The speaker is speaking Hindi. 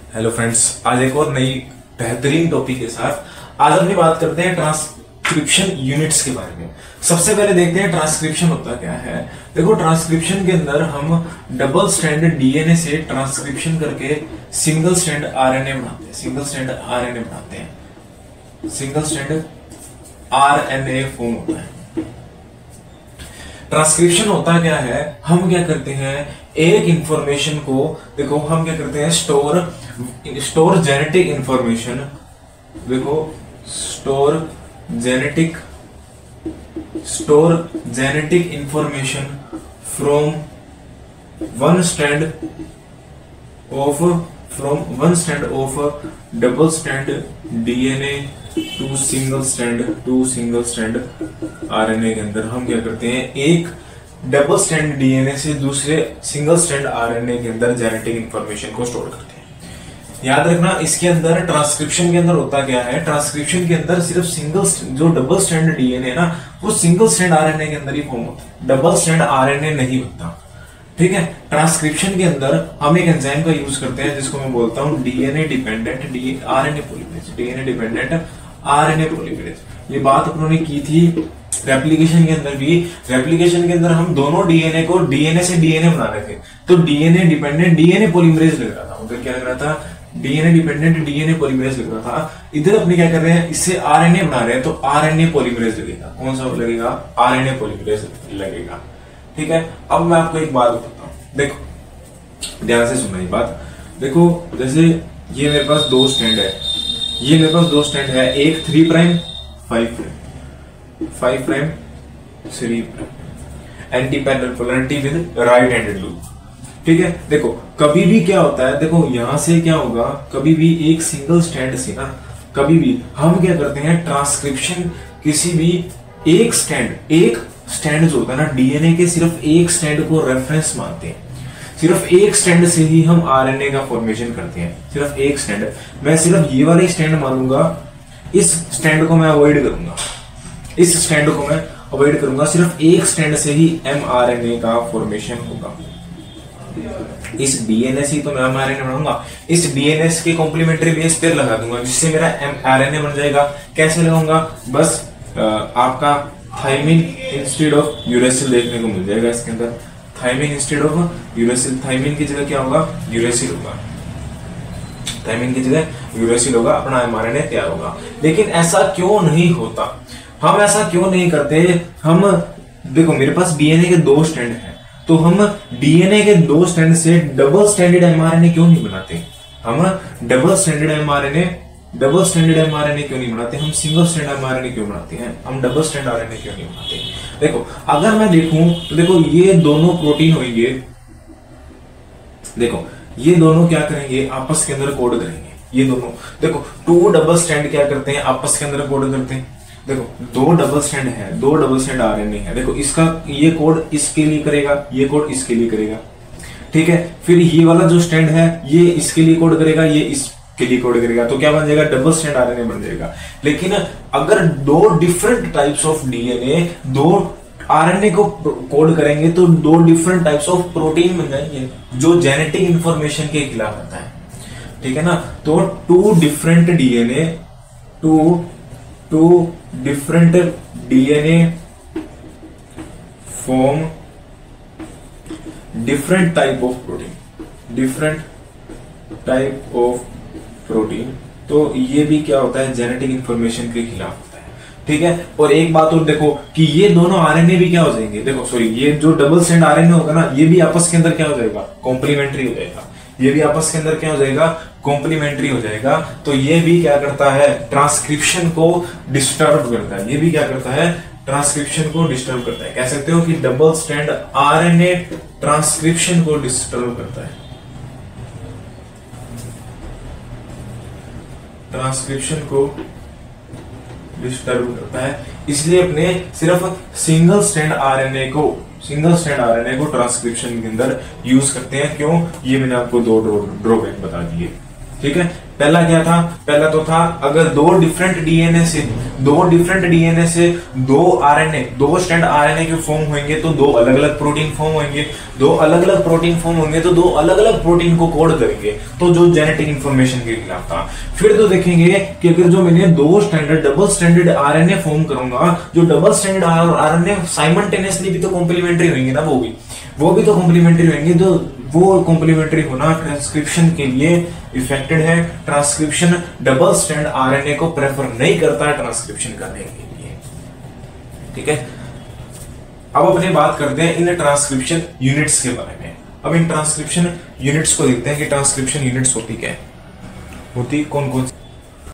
हेलो फ्रेंड्स, आज एक और नई बेहतरीन टॉपिक के साथ आज अपनी बात करते हैं ट्रांसक्रिप्शन यूनिट्स के बारे में। सबसे पहले देखते हैं ट्रांसक्रिप्शन होता क्या है। देखो, ट्रांसक्रिप्शन के अंदर हम डबल स्ट्रैंड डीएनए से ट्रांसक्रिप्शन करके सिंगल स्ट्रैंड आरएनए बनाते हैं। सिंगल स्ट्रैंड आरएनए फॉर्म होता है। ट्रांसक्रिप्शन होता क्या है, हम क्या करते हैं, एक इंफॉर्मेशन को देखो हम क्या करते हैं, स्टोर जेनेटिक इंफॉर्मेशन। देखो, store genetic information from one strand of double strand DNA to single strand RNA के अंदर हम क्या करते हैं, एक डबल स्ट्रैंड डीएनए से दूसरे सिंगल स्ट्रैंड आरएनए के अंदर जेनेटिक इंफॉर्मेशन को स्टोर करते हैं। याद रखना, इसके अंदर ट्रांसक्रिप्शन के अंदर होता क्या है, ट्रांसक्रिप्शन के अंदर सिर्फ जो डबल स्ट्रैंड डीएनए ना, वो सिंगल स्ट्रैंड आरएनए के अंदर ही फॉर्म होता है, डबल स्ट्रैंड आरएनए नहीं बनता। ठीक है, ट्रांसक्रिप्शन के अंदर हम एक एंजाइम का यूज करते हैं जिसको मैं बोलता हूं डीएनए डिपेंडेंट आरएनए पॉलीमरेज। ये बात अपनों ने की थी रेप्लिकेशन के अंदर भी। रेप्लिकेशन के अंदर हम दोनों डीएनए को डीएनए से डीएनए बना रहे थे, तो डीएनए डिपेंडेंट डीएनए पॉलीमरेज लग रहा था। उधर क्या लग रहा था, डीएनए डिपेंडेंट डीएनए पॉलीमरेज लग रहा था। इधर अपने क्या कर रहे हैं, इससे आरएनए बना रहे हैं, तो आरएनए पॉलीमरेज लगेगा। कौन सा लगेगा, आरएनए पॉलीमरेज लगेगा। ठीक है, अब मैं आपको एक बात बताता हूं, देखो ध्यान से सुनना ये बात। देखो, जैसे ये मेरे पास दो स्ट्रैंड है, एक 3 prime 5 prime 3 prime, anti parallel polarity with right handed loop. ठीक है, देखो कभी भी क्या होता है, देखो यहां से क्या होगा, कभी भी एक सिंगल स्ट्रैंड से ना, कभी भी हम क्या करते हैं, ट्रांसक्रिप्शन किसी भी एक स्ट्रैंड जो होता है ना डीएनए के, सिर्फ एक स्ट्रैंड को रेफरेंस मानते हैं। सिर्फ एक स्ट्रैंड से ही हम आरएनए का फॉर्मेशन करते हैं, सिर्फ एक स्ट्रैंड। मैं सिर्फ ये वाला स्ट्रैंड मानूंगा, इस स्ट्रैंड को मैं अवॉइड करूंगा, सिर्फ एक स्ट्रैंड से ही एमआरएनए का फॉर्मेशन होगा। इस डीएनए से तो मैं एमआरएनए बनाऊंगा, इस डीएनए के कॉम्प्लीमेंट्री बेस पेयर लगा दूंगा जिससे मेरा एमआरएनए बन जाएगा। कैसे लगाऊंगा, बस आपका थाइमिन इंस्टेड ऑफ यूरेसिल देखने को मिल जाएगा इसके अंदर। Thymine instead of uracil, thymine की जगह क्या होगा, यूरेसिल होगा। थाइमिन की जगह यूरेसिल होगा, अपना एमआरएनए तैयार होगा। लेकिन ऐसा क्यों नहीं होता, हम ऐसा क्यों नहीं करते। हम देखो, मेरे पास डीएनए के 2 स्ट्रैंड हैं, तो हम डीएनए के 2 स्ट्रैंड से डबल स्ट्रैंडेड एमआरएनए क्यों नहीं बनाते। हम डबल स्ट्रैंडेड एमआरएनए क्यों नहीं बनाते, हम सिंगल स्ट्रैंड एमआरएनए क्यों बनाते हैं, हम डबल स्ट्रैंड आरएनए क्यों नहीं बनाते। देखो, अगर मैं देखूं तो देखो ये दोनों प्रोटीन होंगे, देखो ये दोनों क्या करेंगे, आपस के अंदर कोड करेंगे। ये दोनों देखो 2 डबल स्ट्रैंड क्या करते हैं, आपस के अंदर कोड करते हैं। देखो 2 डबल स्ट्रैंड आरएनए है, देखो इसका ये कोड इसके लिए करेगा, ये कोड इसके लिए करेगा। ठीक है, फिर ये वाला जो स्ट्रैंड है ये इसके लिए कोड करेगा, ये इसके लिए कोड करेगा, तो क्या बन जाएगा, डबल स्ट्रैंड आरएनए बन जाएगा। लेकिन अगर 2 different types of DNA 2 RNA को कोड करेंगे तो 2 डिफरेंट टाइप्स ऑफ प्रोटीन बन जाएंगे जो जेनेटिक इंफॉर्मेशन के खिलाफ होता है। ठीक है ना, तो 2 different DNA form different type of protein, तो ये भी क्या होता है, जेनेटिक इंफॉर्मेशन के खिलाफ होता है। ठीक है, और एक बात और देखो कि ये दोनों आरएनए भी क्या हो जाएंगे, देखो सॉरी, ये जो डबल स्ट्रैंड आरएनए होगा ना, ये भी आपस के अंदर क्या हो जाएगा, कॉम्प्लीमेंट्री हो जाएगा। ये भी आपस के अंदर क्या हो जाएगा, कॉम्प्लीमेंट्री हो जाएगा। तो ये भी क्या करता है, ट्रांसक्रिप्शन को डिस्टर्ब करता है। ये भी क्या करता है, ट्रांसक्रिप्शन को डिस्टर्ब करता है। कह सकते हो कि डबल स्ट्रैंड आरएनए ट्रांसक्रिप्शन को डिस्टर्ब करता है, ट्रांसक्रिप्शन को डिस्टर्ब करता है। इसलिए अपने सिर्फ सिंगल स्ट्रैंड आरएनए को ट्रांसक्रिप्शन के अंदर यूज करते हैं। क्यों, ये मैंने आपको 2 ड्रॉबैक बता दिए। ठीक है, पहला क्या था, पहला तो था अगर दो डिफरेंट डीएनए से दो आरएनए, दो स्ट्रैंड आरएनए के फॉर्म होंगे तो दो अलग अलग प्रोटीन फॉर्म होंगे, दो अलग अलग प्रोटीन फॉर्म होंगे तो दो अलग अलग प्रोटीन को कोड करेंगे, तो जो जेनेटिक इंफॉर्मेशन के खिलाफ था। फिर तो देखेंगे कि अगर जो मैंने दो standard double standard RNA form करूंगा, जो डबल स्टैंडर्ड आरएनए साइमल्टेनियसली भी तो कॉम्प्लीमेंट्री होंगे ना, वो भी तो कॉम्प्लीमेंट्री होंगे, तो वो कॉम्प्लीमेंट्री होना ट्रांसक्रिप्शन के लिए इफेक्टेड है। ट्रांसक्रिप्शन डबल स्ट्रैंड आरएनए को प्रेफर नहीं करता है ट्रांसक्रिप्शन करने के लिए, ठीक है। अब अपनी बात करते हैं इन ट्रांसक्रिप्शन यूनिट्स के बारे में। अब इन ट्रांसक्रिप्शन यूनिट्स को देखते हैं कि ट्रांसक्रिप्शन यूनिट्स होती क्या है, होती कौन कौन सी।